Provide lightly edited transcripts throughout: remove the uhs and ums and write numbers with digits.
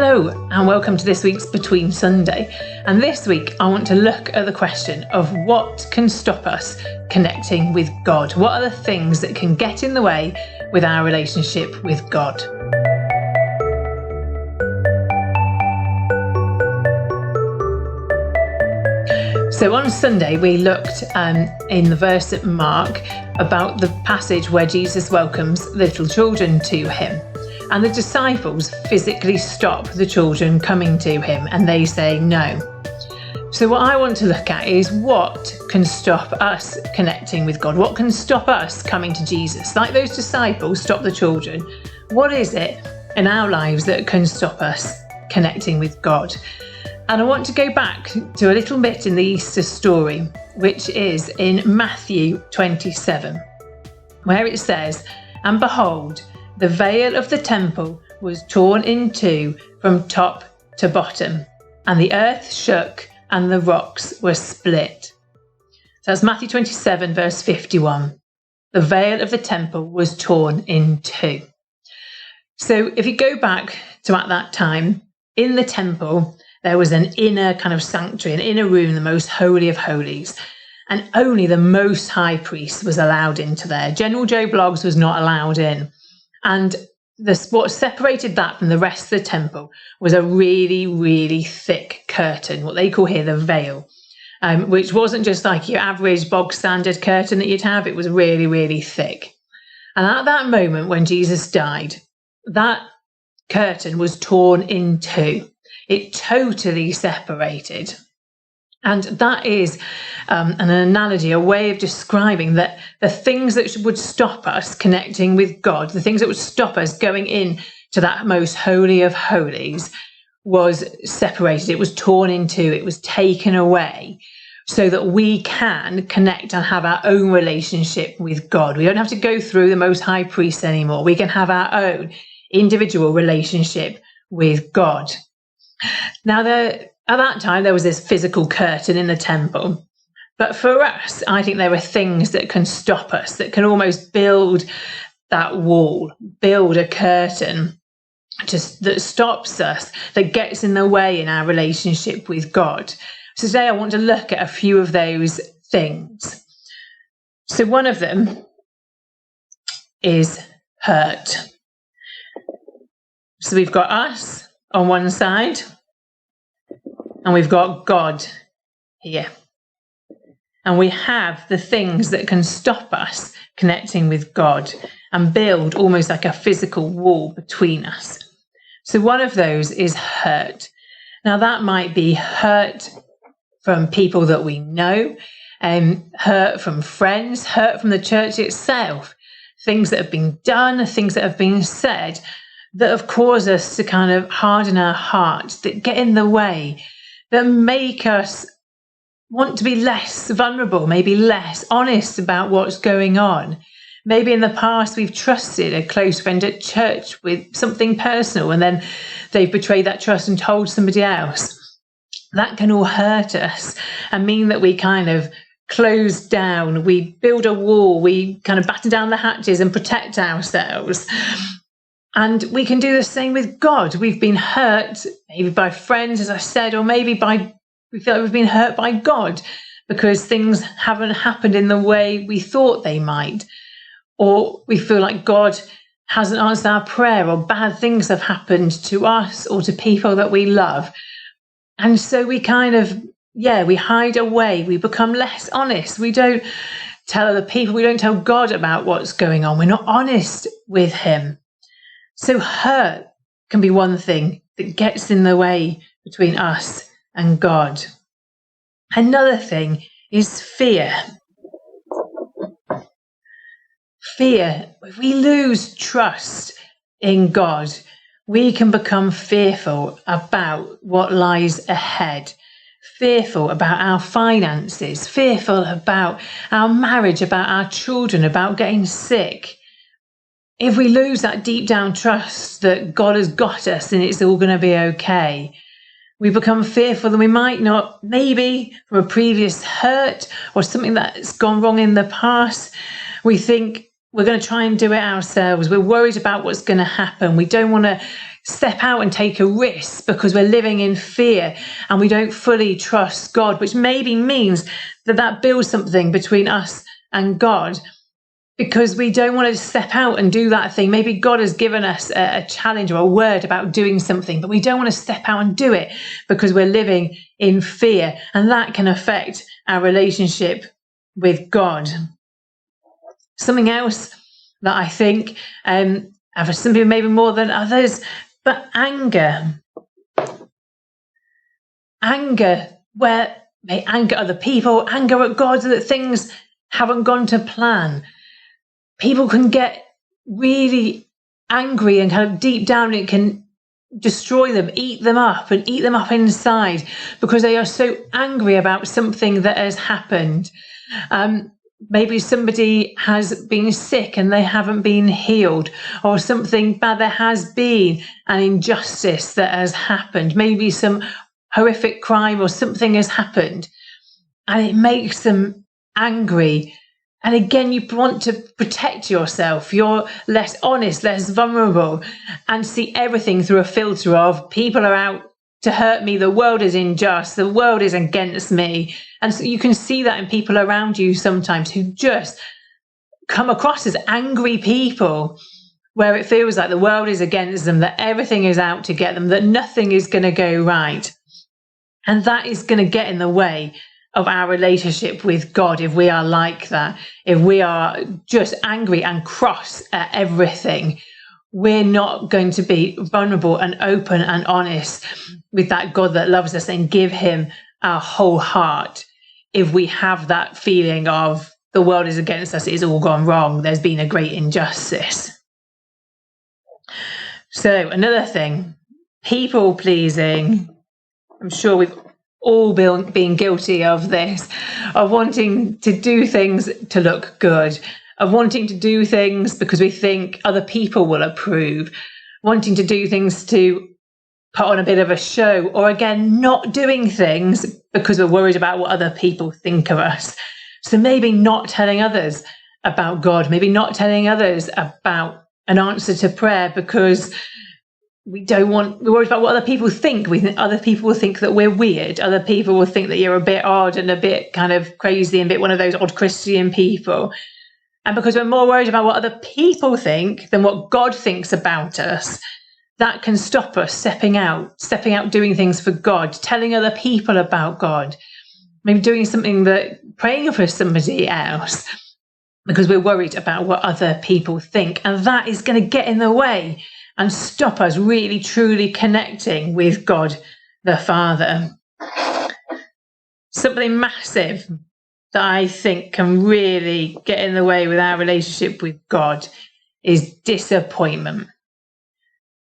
Hello and welcome to this week's Between Sunday. And this week I want to look at the question of what can stop us connecting with God. What are the things that can get in the way with our relationship with God? So on Sunday we looked in the verse at Mark about the passage where Jesus welcomes little children to him. And the disciples physically stop the children coming to him and they say no. So what I want to look at is what can stop us connecting with God? What can stop us coming to Jesus? Like those disciples stop the children. What is it in our lives that can stop us connecting with God? And I want to go back to a little bit in the Easter story, which is in Matthew 27, where it says, "And behold, the veil of the temple was torn in two from top to bottom, and the earth shook and the rocks were split." So that's Matthew 27, verse 51. The veil of the temple was torn in two. So if you go back to at that time, in the temple, there was an inner kind of sanctuary, an inner room, the most holy of holies. And only the Most High Priest was allowed into there. General Joe Bloggs was not allowed in. And what separated that from the rest of the temple was a really, really thick curtain, what they call here the veil, which wasn't just like your average bog standard curtain that you'd have. It was really, really thick. And at that moment when Jesus died, that curtain was torn in two. It totally separated. And that is an analogy, a way of describing that the things that would stop us connecting with God, the things that would stop us going in to that most holy of holies, was separated. It was torn in two. It was taken away so that we can connect and have our own relationship with God. We don't have to go through the Most High Priest anymore. We can have our own individual relationship with God. Now, at that time, there was this physical curtain in the temple. But for us, I think there are things that can stop us, that can almost build that wall, build a curtain that stops us, that gets in the way in our relationship with God. So today I want to look at a few of those things. So one of them is hurt. So we've got us on one side, and we've got God here. And we have the things that can stop us connecting with God and build almost like a physical wall between us. So one of those is hurt. Now that might be hurt from people that we know, hurt from friends, hurt from the church itself, things that have been done, things that have been said that have caused us to kind of harden our hearts, that get in the way, that make us want to be less vulnerable, maybe less honest about what's going on. Maybe in the past we've trusted a close friend at church with something personal and then they've betrayed that trust and told somebody else. That can all hurt us and mean that we kind of close down, we build a wall, we kind of batten down the hatches and protect ourselves. And we can do the same with God. We've been hurt, maybe by friends, as I said, or maybe we feel like we've been hurt by God because things haven't happened in the way we thought they might. Or we feel like God hasn't answered our prayer, or bad things have happened to us or to people that we love. And so we kind of, we hide away. We become less honest. We don't tell other people, we don't tell God about what's going on. We're not honest with him. So hurt can be one thing that gets in the way between us and God. Another thing is fear. Fear, if we lose trust in God, we can become fearful about what lies ahead, fearful about our finances, fearful about our marriage, about our children, about getting sick. If we lose that deep down trust that God has got us and it's all going to be okay, we become fearful that we might not, maybe from a previous hurt or something that's gone wrong in the past, we think we're going to try and do it ourselves. We're worried about what's going to happen. We don't want to step out and take a risk because we're living in fear and we don't fully trust God, which maybe means that builds something between us and God, because we don't want to step out and do that thing. Maybe God has given us a challenge or a word about doing something, but we don't want to step out and do it because we're living in fear. And that can affect our relationship with God. Something else that I think, for some people maybe more than others, but anger. Anger, where may anger other people, anger at God that things haven't gone to plan. People can get really angry and kind of deep down it can destroy them, eat them up inside because they are so angry about something that has happened. Maybe somebody has been sick and they haven't been healed, or something bad. There has been an injustice that has happened. Maybe some horrific crime or something has happened and it makes them angry. And again, you want to protect yourself. You're less honest, less vulnerable, and see everything through a filter of people are out to hurt me. The world is unjust. The world is against me. And so you can see that in people around you sometimes who just come across as angry people, where it feels like the world is against them, that everything is out to get them, that nothing is going to go right. And that is going to get in the way of our relationship with God if we are like that. If we are just angry and cross at everything, we're not going to be vulnerable and open and honest with that God that loves us and give him our whole heart. If we have that feeling of the world is against us, it's all gone wrong, there's been a great injustice. So another thing, people pleasing. I'm sure we've all been guilty of this, of wanting to do things to look good, of wanting to do things because we think other people will approve, wanting to do things to put on a bit of a show, or again, not doing things because we're worried about what other people think of us. So maybe not telling others about God, maybe not telling others about an answer to prayer because we're worried about what other people think. We think other people will think that we're weird. Other people will think that you're a bit odd and a bit kind of crazy and a bit one of those odd Christian people. And because we're more worried about what other people think than what God thinks about us, that can stop us stepping out, doing things for God, telling other people about God, maybe doing something praying for somebody else, because we're worried about what other people think. And that is going to get in the way and stop us really, truly connecting with God the Father. Something massive that I think can really get in the way with our relationship with God is disappointment.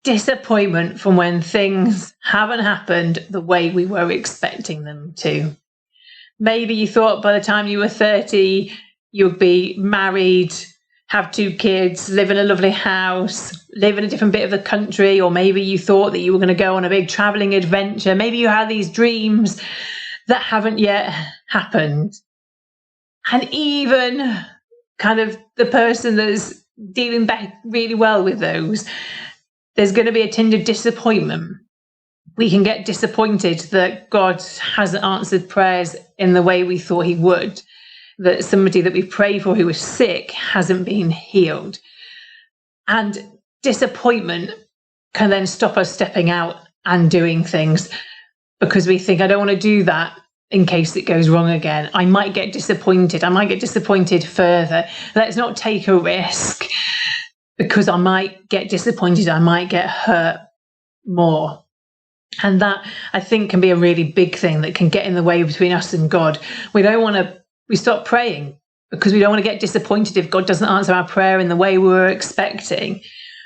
Disappointment from when things haven't happened the way we were expecting them to. Maybe you thought by the time you were 30, you'd be married, have 2 kids, live in a lovely house, live in a different bit of the country, or maybe you thought that you were going to go on a big traveling adventure. Maybe you had these dreams that haven't yet happened. And even kind of the person that's dealing back really well with those, there's going to be a tinge of disappointment. We can get disappointed that God hasn't answered prayers in the way we thought he would, that somebody that we prayed for who was sick hasn't been healed. And disappointment can then stop us stepping out and doing things because we think, I don't want to do that in case it goes wrong again. I might get disappointed. I might get disappointed further. Let's not take a risk because I might get disappointed. I might get hurt more. And that, I think, can be a really big thing that can get in the way between us and God. We stop praying because we don't want to get disappointed if God doesn't answer our prayer in the way we were expecting.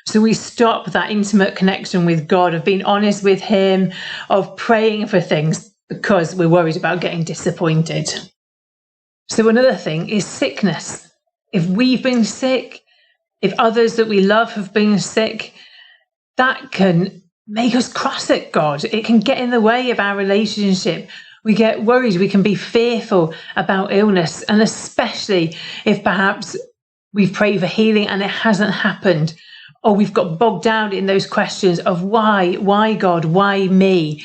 So we stop that intimate connection with God, of being honest with him, of praying for things because we're worried about getting disappointed. So another thing is sickness. If we've been sick, if others that we love have been sick, that can make us cross at God. It can get in the way of our relationship. We get worried. We can be fearful about illness, and especially if perhaps we've prayed for healing and it hasn't happened, or we've got bogged down in those questions of why God, why me?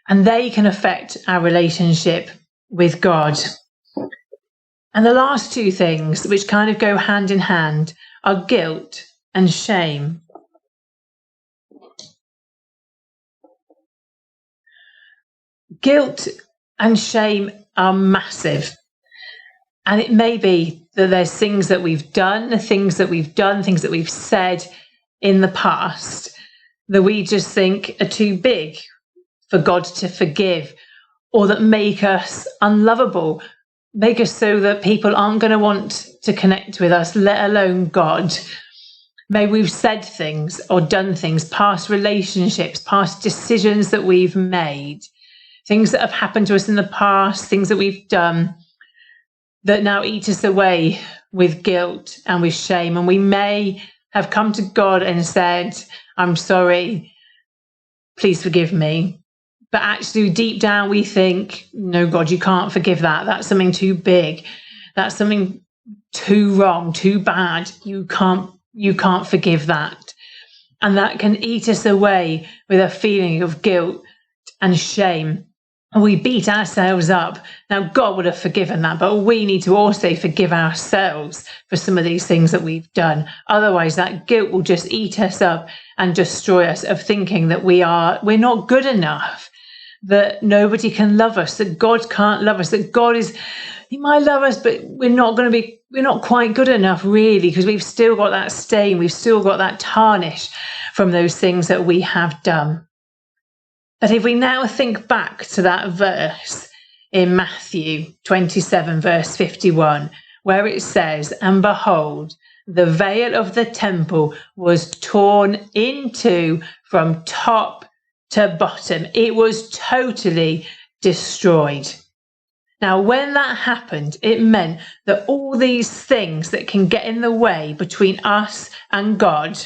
And they can affect our relationship with God. And the last two things, which kind of go hand in hand, are guilt and shame. Guilt and shame are massive. And it may be that there's things that we've done, things that we've said in the past that we just think are too big for God to forgive, or that make us unlovable, make us so that people aren't going to want to connect with us, let alone God. Maybe we've said things or done things, past relationships, past decisions that we've made, things that have happened to us in the past, things that we've done that now eat us away with guilt and with shame. And we may have come to God and said, I'm sorry, please forgive me. But actually, deep down, we think, no, God, you can't forgive that. That's something too big. That's something too wrong, too bad. You can't forgive that. And that can eat us away with a feeling of guilt and shame. And we beat ourselves up. Now, God would have forgiven that, but we need to also forgive ourselves for some of these things that we've done. Otherwise, that guilt will just eat us up and destroy us, of thinking that we're not good enough, that nobody can love us, that God can't love us, that God he might love us, but we're not quite good enough, really, because we've still got that stain, we've still got that tarnish from those things that we have done. But if we now think back to that verse in Matthew 27, verse 51, where it says, and behold, the veil of the temple was torn in two from top to bottom. It was totally destroyed. Now, when that happened, it meant that all these things that can get in the way between us and God,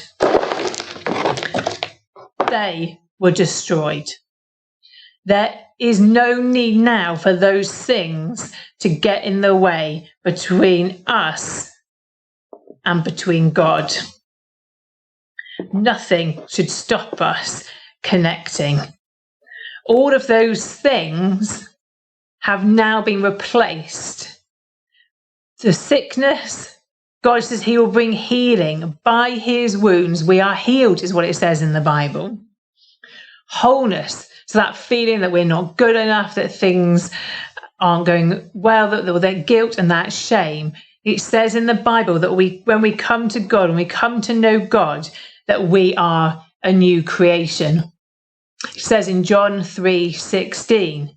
they were destroyed. There is no need now for those things to get in the way between us and between God. Nothing should stop us connecting. All of those things have now been replaced. The sickness, God says he will bring healing. By his wounds we are healed, is what it says in the Bible. Wholeness, so that feeling that we're not good enough, that things aren't going well, that guilt and that shame. It says in the Bible that when we come to God, when we come to know God, that we are a new creation. It says in John 3:16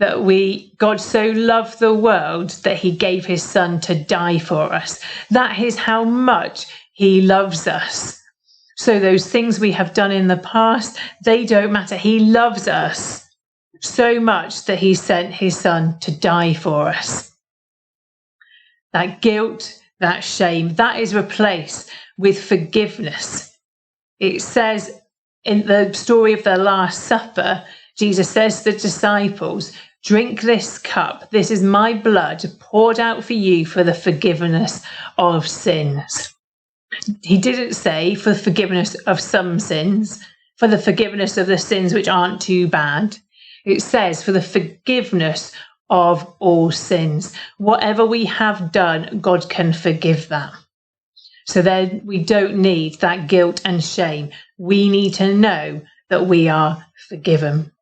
that God so loved the world that he gave his son to die for us. That is how much he loves us. So those things we have done in the past, they don't matter. He loves us so much that he sent his son to die for us. That guilt, that shame, that is replaced with forgiveness. It says in the story of the Last Supper, Jesus says to the disciples, drink this cup. This is my blood poured out for you for the forgiveness of sins. He didn't say for the forgiveness of some sins, for the forgiveness of the sins which aren't too bad. It says for the forgiveness of all sins. Whatever we have done, God can forgive that. So then we don't need that guilt and shame. We need to know that we are forgiven.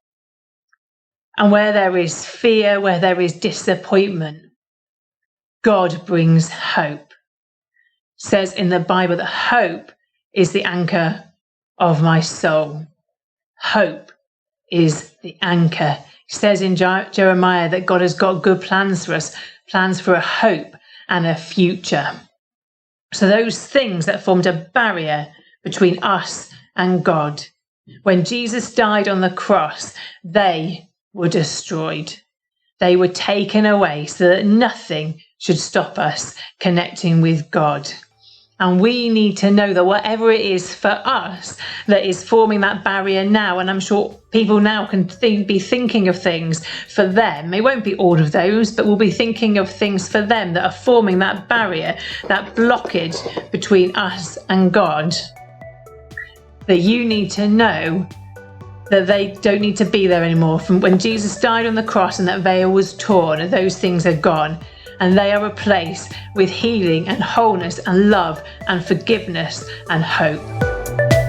And where there is fear, where there is disappointment, God brings hope. It says in the Bible that hope is the anchor of my soul. Hope is the anchor. It says in Jeremiah that God has got good plans for us, plans for a hope and a future. So those things that formed a barrier between us and God, when Jesus died on the cross, they were destroyed. They were taken away so that nothing should stop us connecting with God. And we need to know that whatever it is for us that is forming that barrier now, and I'm sure people now can be thinking of things for them. It won't be all of those, but we'll be thinking of things for them that are forming that barrier, that blockage between us and God. That you need to know that they don't need to be there anymore. From when Jesus died on the cross and that veil was torn, and those things are gone. And they are replaced with healing and wholeness and love and forgiveness and hope.